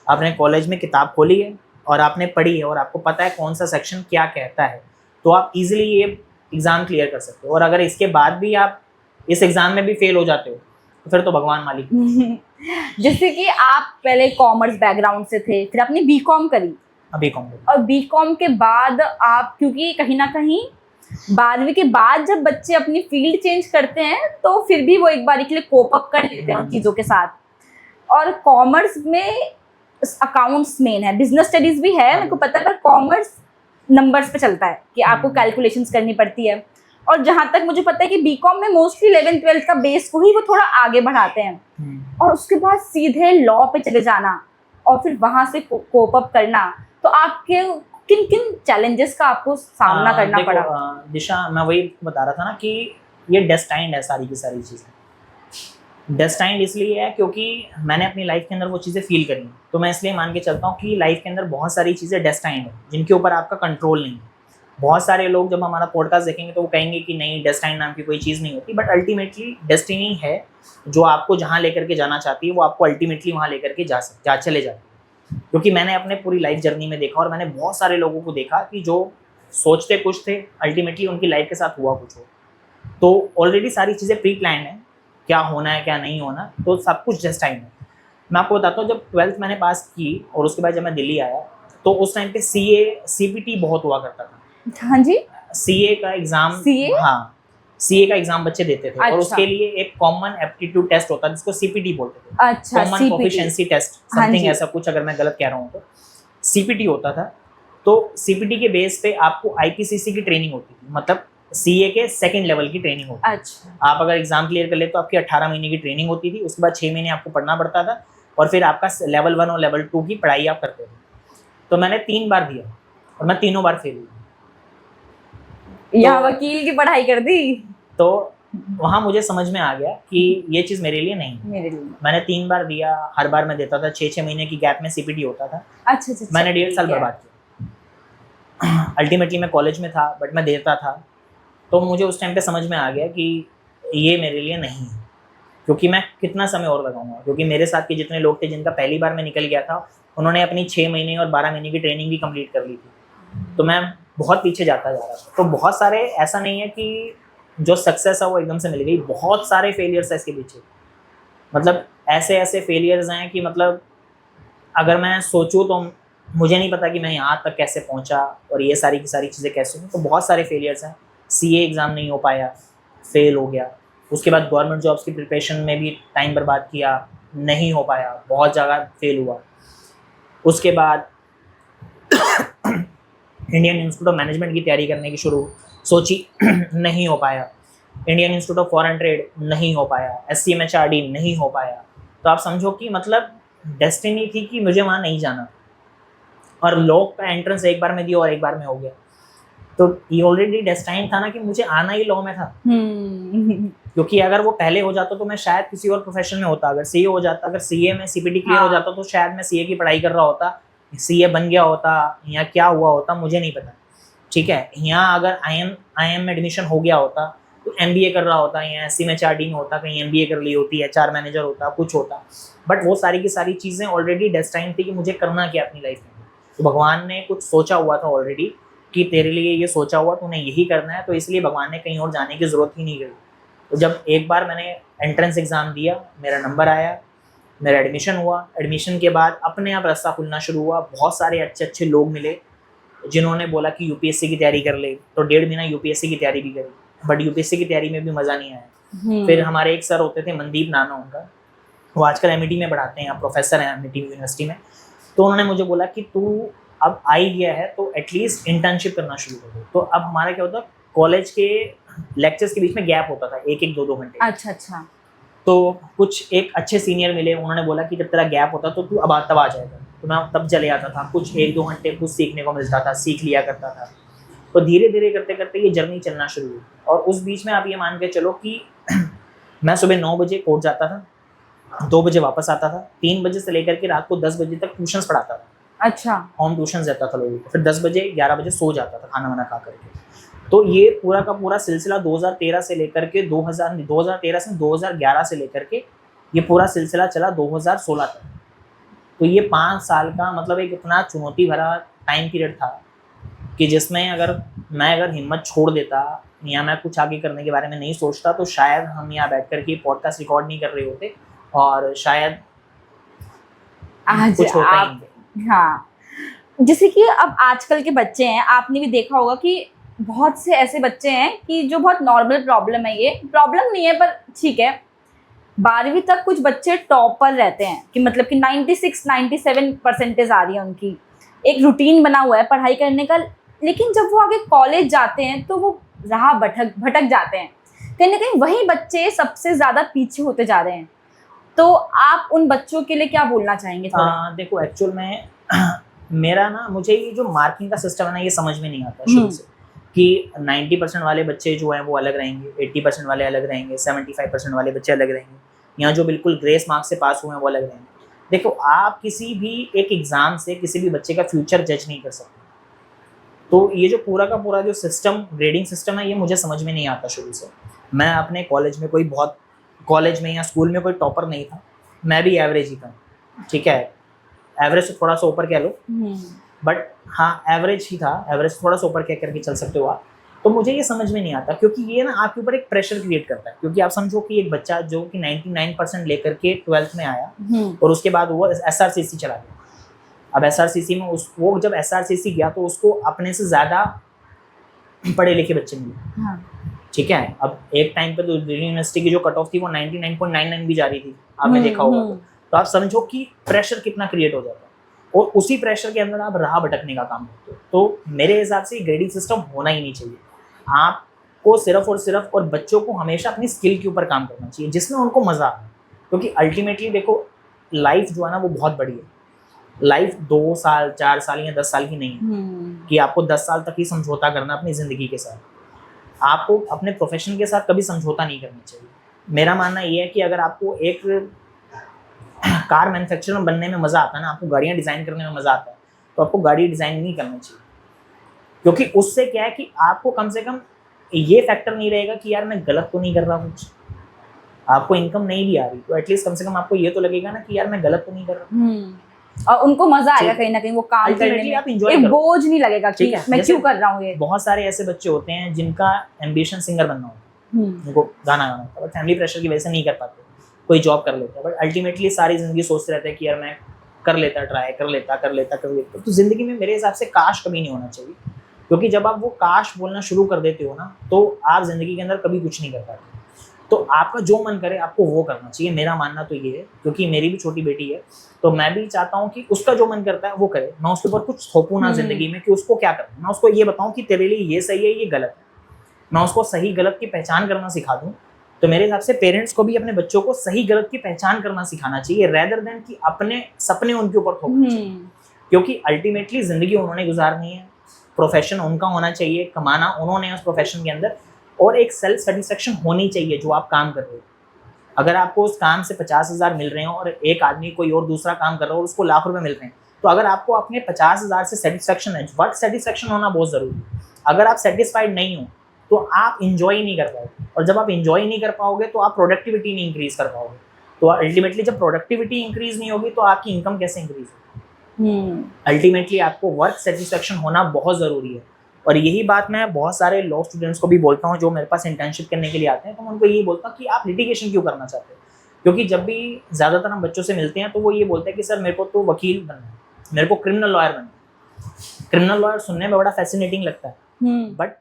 आपने कॉलेज में किताब खोली है और आपने पढ़ी है और आपको पता है कौन सा सेक्शन क्या कहता है, तो आप इजीली ये एग्ज़ाम क्लियर कर सकते हो। और अगर इसके बाद भी आप इस एग्ज़ाम में भी फेल हो जाते हो तो फिर तो भगवान मालिक। जैसे कि आप पहले कॉमर्स बैकग्राउंड से थे, फिर आपने बीकॉम करी, अभी कॉम और बीकॉम के बाद आप, क्योंकि कहीं ना कहीं 12वीं के बाद जब बच्चे अपनी फील्ड चेंज करते हैं तो फिर भी वो एक बार के लिए कोप अप कर लेते हैं उन चीज़ों के साथ। और कॉमर्स में अकाउंट्स मेन है, बिजनेस स्टडीज भी है, मेरे को पता है, पर कॉमर्स नंबर्स पे चलता है कि आपको कैलकुलेशंस करनी पड़ती है। और जहाँ तक मुझे पता है कि बीकॉम में मोस्टली 11th-12th का बेस को ही वो थोड़ा आगे बढ़ाते हैं और उसके बाद सीधे लॉ पे चले जाना और फिर वहाँ से कोप अप करना। तो आपके किन किन चैलेंजेस का आपको सामना करना देखो, पड़ा? दिशा, मैं वही बता रहा था ना कि ये डेस्टाइंड है सारी की सारी चीज़ें। डेस्टाइंड इसलिए है क्योंकि मैंने अपनी लाइफ के अंदर वो चीज़ें फील करी हैं, तो मैं इसलिए मान के चलता हूँ कि लाइफ के अंदर बहुत सारी चीज़ें डेस्टाइंड है जिनके ऊपर आपका कंट्रोल नहीं है। बहुत सारे लोग जब हमारा पॉडकास्ट देखेंगे तो वो कहेंगे कि नहीं, डेस्टाइंड नाम की कोई चीज़ नहीं होती, बट अल्टीमेटली डेस्टिनी है जो आपको जहाँ लेकर के जाना चाहती है वो आपको अल्टीमेटली वहाँ लेकर के चले जाती है। क्योंकि मैंने अपने पूरी लाइफ जर्नी में देखा और मैंने बहुत सारे लोगों को देखा कि जो सोचते कुछ थे अल्टीमेटली उनकी लाइफ के साथ हुआ कुछ हो। तो ऑलरेडी सारी चीज़ें प्री प्लान है, क्या होना है क्या नहीं होना, तो सब कुछ डेस्टाइंड है। मैं आपको बताता हूँ, जब 12th मैंने पास की और उसके बाद जब मैं दिल्ली आया तो उस टाइम पे CPT बहुत हुआ करता था। हाँ जी, CA का एग्जाम, CA? हाँ, CA का एग्जाम बच्चे देते थे। अच्छा। और उसके लिए एक कॉमन एप्टीट्यूड टेस्ट होता है जिसको CPT बोलते थे, अच्छा, कॉमन CPT। प्रोफिशिएंसी टेस्ट, हाँ समथिंग जी। ऐसा कुछ, अगर मैं गलत कह रहा हूँ तो। CPT होता था, तो CPT के बेस पे आपको IPCC की ट्रेनिंग होती थी, मतलब CA के सेकंड लेवल की ट्रेनिंग होती थी। अच्छा, आप अगर एग्जाम क्लियर कर ले तो आपकी 18 महीने की ट्रेनिंग होती थी, उसके बाद 6 महीने आपको पढ़ना पड़ता था और फिर आपका लेवल 1 और लेवल 2 की पढ़ाई आप करते थे। तो मैंने 3 बार दिया और मैं तीनों बार फेल हुआ। यहाँ वकील की पढ़ाई कर दी। तो वहाँ मुझे समझ में आ गया कि ये चीज़ मेरे लिए नहीं है। मेरे लिए मैंने 3 बार दिया, हर बार मैं देता था, 6-6 महीने की गैप में CPT होता था। अच्छा अच्छा, मैंने 1.5 साल ठीक है। बर्बाद किया। अल्टीमेटली मैं कॉलेज में था बट मैं देता था, तो मुझे उस टाइम पे समझ में आ गया कि ये मेरे लिए नहीं है, क्योंकि मैं कितना समय और लगाऊंगा। क्योंकि मेरे साथ के जितने लोग थे जिनका पहली बार में निकल गया था, उन्होंने अपनी 6 महीने और 12 महीने की ट्रेनिंग भी कंप्लीट कर ली थी, तो मैं बहुत पीछे जाता जा रहा था। तो बहुत सारे, ऐसा नहीं है कि जो सक्सेस है वो एकदम से मिल गई, बहुत सारे फेलियर्स है इसके पीछे। मतलब ऐसे ऐसे फेलियर्स हैं कि मतलब अगर मैं सोचूं तो मुझे नहीं पता कि मैं यहाँ तक कैसे पहुँचा और ये सारी की सारी चीज़ें कैसे हुई। तो बहुत सारे फेलियर्स हैं। CA एग्ज़ाम नहीं हो पाया, फेल हो गया। उसके बाद गवर्नमेंट जॉब्स की प्रिपरेशन में भी टाइम बर्बाद किया, नहीं हो पाया, बहुत जगह फेल हुआ। उसके बाद इंडियन इंस्टीट्यूट ऑफ मैनेजमेंट की तैयारी करने की सोची, नहीं हो पाया। Indian Institute of Foreign trade नहीं हो पाया, SCMHRD नहीं हो पाया। तो आप समझो कि मतलब डेस्टिनी थी कि मुझे वहाँ नहीं जाना। और लॉ का एंट्रेंस एक बार में दिया और एक बार में हो गया, तो ये ऑलरेडी डेस्टाइन था ना कि मुझे आना ही लॉ में था। क्योंकि अगर वो पहले हो जाता तो मैं शायद किसी और प्रोफेशन में होता। अगर CA हो जाता, अगर CA में CPT क्लियर हो जाता तो शायद मैं CA की पढ़ाई कर रहा होता, CA बन गया होता, या क्या हुआ होता मुझे नहीं पता। ठीक है, यहाँ अगर IIM में एडमिशन हो गया होता तो MBA कर रहा होता, या SCMHRD में होता, कहीं MBA कर ली होती, HR मैनेजर होता, कुछ होता। बट वो सारी की सारी चीज़ें ऑलरेडी डेस्टाइन थी कि मुझे करना क्या अपनी लाइफ में। तो भगवान ने कुछ सोचा हुआ था ऑलरेडी कि तेरे लिए ये सोचा हुआ, तूने यही करना है, तो इसलिए भगवान ने कहीं और जाने की ज़रूरत ही नहीं करी। तो जब एक बार मैंने एंट्रेंस एग्ज़ाम दिया, मेरा नंबर आया, मेरा एडमिशन हुआ। एडमिशन के बाद अपने आप रास्ता खुलना शुरू हुआ। बहुत सारे अच्छे अच्छे लोग मिले जिन्होंने बोला कि UPSC की तैयारी कर ले, तो 1.5 महीना UPSC की तैयारी भी करी, बट UPSC की तैयारी में भी मज़ा नहीं आया। फिर हमारे एक सर होते थे, मनदीप नाम है उनका, वो आजकल MIT में पढ़ाते हैं, प्रोफेसर हैं MIT यूनिवर्सिटी में। तो उन्होंने मुझे बोला कि तू अब आ ही गया है तो एटलीस्ट इंटर्नशिप करना शुरू कर दो। तो अब हमारा क्या होता, कॉलेज के लेक्चर्स के बीच में गैप होता था 1-1, 2-2 घंटे। अच्छा अच्छा। तो कुछ एक अच्छे सीनियर मिले, उन्होंने बोला कि जब तेरा गैप होता तो तू अब तब आ जाएगा। तो मैं तब चले आता था, कुछ 1-2 घंटे कुछ सीखने को मिलता था, सीख लिया करता था। तो धीरे धीरे करते करते ये जर्नी चलना शुरू हुई। और उस बीच में आप ये मान के चलो कि मैं सुबह 9 बजे कोर्ट जाता था, 2 बजे वापस आता था, 3 बजे से लेकर के रात को 10 बजे तक ट्यूशन्स पढ़ाता था। अच्छा। होम ट्यूशन रहता था लोगों को। फिर 10 बजे 11 बजे सो जाता था खाना वाना खा करके। तो ये पूरा का पूरा सिलसिला 2013 से लेकर के 2013 से 2011 से लेकर के ये पूरा सिलसिला चला 2016 तक। तो ये 5 साल का मतलब एक इतना चुनौती भरा टाइम पीरियड था कि जिसमें अगर हिम्मत छोड़ देता या मैं कुछ आगे करने के बारे में नहीं सोचता तो शायद हम यहाँ बैठ कर के पॉडकास्ट रिकॉर्ड नहीं कर रहे होते और शायद आज कुछ होता ही आप नहीं। हाँ, जैसे कि अब आजकल के बच्चे हैं, आपने भी देखा होगा कि बहुत से ऐसे बच्चे हैं कि जो बहुत नॉर्मल प्रॉब्लम है, ये प्रॉब्लम नहीं है पर ठीक है, 12वीं तक कुछ बच्चे टॉपर रहते हैं कि मतलब कि 96-97% आ रही है उनकी, एक रूटीन बना हुआ है पढ़ाई करने का। लेकिन जब वो आगे कॉलेज जाते हैं तो वो राह भटक जाते हैं, कहीं ना कहीं वही बच्चे सबसे ज़्यादा पीछे होते जा रहे हैं। तो आप उन बच्चों के लिए क्या बोलना चाहेंगे थोड़ा? देखो एक्चुअल में मेरा ना, मुझे ये जो मार्किंग का सिस्टम है ना, ये समझ में नहीं आता शुरू से कि 90% वाले बच्चे जो हैं वो अलग रहेंगे, 80% वाले अलग रहेंगे, 75% वाले बच्चे अलग रहेंगे, यहाँ जो बिल्कुल ग्रेस मार्क्स से पास हुए हैं वो अलग रहेंगे। देखो, आप किसी भी एक एग्ज़ाम से किसी भी बच्चे का फ्यूचर जज नहीं कर सकते। तो ये जो पूरा का पूरा जो सिस्टम, ग्रेडिंग सिस्टम है, ये मुझे समझ में नहीं आता शुरू से। मैं अपने कॉलेज में या स्कूल में कोई टॉपर नहीं था, मैं भी एवरेज ही था, ठीक है, एवरेज से थोड़ा सा ऊपर कह लो, बट हाँ एवरेज ही था, एवरेज थोड़ा सा ऊपर कह करके चल सकते हो आप। तो मुझे ये समझ में नहीं आता क्योंकि ये ना आपके ऊपर एक प्रेशर क्रिएट करता है। क्योंकि आप समझो कि एक बच्चा जो कि 99% लेकर के 12th में आया और उसके बाद वो SRCC चला गया। अब SRCC में वो जब SRCC गया तो उसको अपने से ज़्यादा पढ़े लिखे बच्चे मिले, ठीक है। अब एक टाइम पे तो दिल्ली यूनिवर्सिटी की जो कट ऑफ थी वो 99.99 भी जा रही थी, आपने देखा होगा। तो आप समझो कि प्रेशर कितना क्रिएट हो जाता है और उसी प्रेशर के अंदर आप राह भटकने का काम करते हो। तो मेरे हिसाब से ग्रेडिंग सिस्टम होना ही नहीं चाहिए। आपको सिर्फ और सिर्फ और बच्चों को हमेशा अपनी स्किल के ऊपर काम करना चाहिए जिसमें उनको मज़ा आए। क्योंकि अल्टीमेटली देखो, लाइफ जो है ना वो बहुत बड़ी है। लाइफ 2 साल 4 साल या 10 साल की नहीं है कि आपको 10 साल तक ही समझौता करना अपनी ज़िंदगी के साथ। आपको अपने प्रोफेशन के साथ कभी समझौता नहीं करना चाहिए। मेरा मानना ये है कि अगर आपको एक कार मैन्युफैक्चरर बनने में मज़ा आता है ना, आपको गाड़ियाँ डिज़ाइन करने में मज़ा आता है, तो आपको गाड़ी डिज़ाइन नहीं करना चाहिए। क्योंकि उससे क्या है कि आपको कम से कम ये फैक्टर नहीं रहेगा कि यार मैं गलत तो नहीं कर रहा कुछ। आपको इनकम नहीं भी आ रही तो एटलीस्ट कम से कम आपको ये तो लगेगा ना कि यार मैं गलत तो नहीं कर रहा। और उनको मजा आएगा कहीं ना कहीं वो काम करने में, आप एंजॉय एक करो, बोझ नहीं लगेगा कि मैं क्यों कर रहा हूँ ये। बहुत सारे ऐसे बच्चे होते हैं जिनका एम्बिशन सिंगर बनना होता है, उनको गाना गाना होता है, बट फैमिली प्रेशर की वजह से नहीं कर पाते। कोई जॉब कर लेता है बट अल्टीमेटली सारी जिंदगी सोचते रहते हैं कि यार मैं कर लेता, ट्राई कर लेता। तो जिंदगी में मेरे हिसाब से काश कभी नहीं होना चाहिए। क्योंकि जब आप वो काश बोलना शुरू कर देते हो ना, तो आप जिंदगी के अंदर कभी कुछ नहीं कर पाते। तो आपका जो मन करे आपको वो करना चाहिए। मेरा मानना तो ये है, क्योंकि मेरी भी छोटी बेटी है, तो मैं भी चाहता हूँ कि उसका जो मन करता है वो करे। मैं उसके ऊपर कुछ थोपूं ना जिंदगी में कि उसको क्या करना है। मैं उसको ये बताऊँ कि तेरे लिए ये सही है, ये गलत है। मैं उसको सही गलत की पहचान करना सिखा दूँ। तो मेरे हिसाब से पेरेंट्स को भी अपने बच्चों को सही गलत की पहचान करना सिखाना चाहिए, रेदर देन कि अपने सपने उनके ऊपर थोपने चाहिए। क्योंकि अल्टीमेटली जिंदगी उन्होंने गुजारनी है, प्रोफेशन उनका होना चाहिए, कमाना उन्होंने उस प्रोफेशन के अंदर, और एक सेल्फ सेटिस्फेक्शन होनी चाहिए जो आप काम कर रहे हो। अगर आपको उस काम से 50,000 मिल रहे हो और एक आदमी कोई और दूसरा काम कर रहा हो और उसको लाख रुपए मिल रहे हैं, तो अगर आपको अपने 50,000 से सेटिस्फेक्शन है, वर्क सेटिस्फेक्शन होना बहुत ज़रूरी है। अगर आप सेटिस्फाइड नहीं हो तो आप इंजॉय नहीं कर पाओगे, और जब आप इंजॉय नहीं कर पाओगे तो आप प्रोडक्टिविटी नहीं इंक्रीज कर पाओगे। तो अल्टीमेटली जब प्रोडक्टिविटी इंक्रीज नहीं होगी तो आपकी इनकम कैसे इंक्रीज होगी? अल्टीमेटली आपको वर्क सेटिस्फेक्शन होना बहुत ज़रूरी है। और यही बात मैं बहुत सारे लॉ स्टूडेंट्स को भी बोलता हूँ जो मेरे पास इंटर्नशिप करने के लिए आते हैं। तो मैं उनको यही बोलता हूँ कि आप लिटिगेशन क्यों करना चाहते हो? क्योंकि जब भी ज़्यादातर हम बच्चों से मिलते हैं तो वो ये बोलते हैं कि सर मेरे को तो वकील बनना है, मेरे को क्रिमिनल लॉयर बनना है। क्रिमिनल लॉयर सुनने में बड़ा फैसिनेटिंग लगता है, बट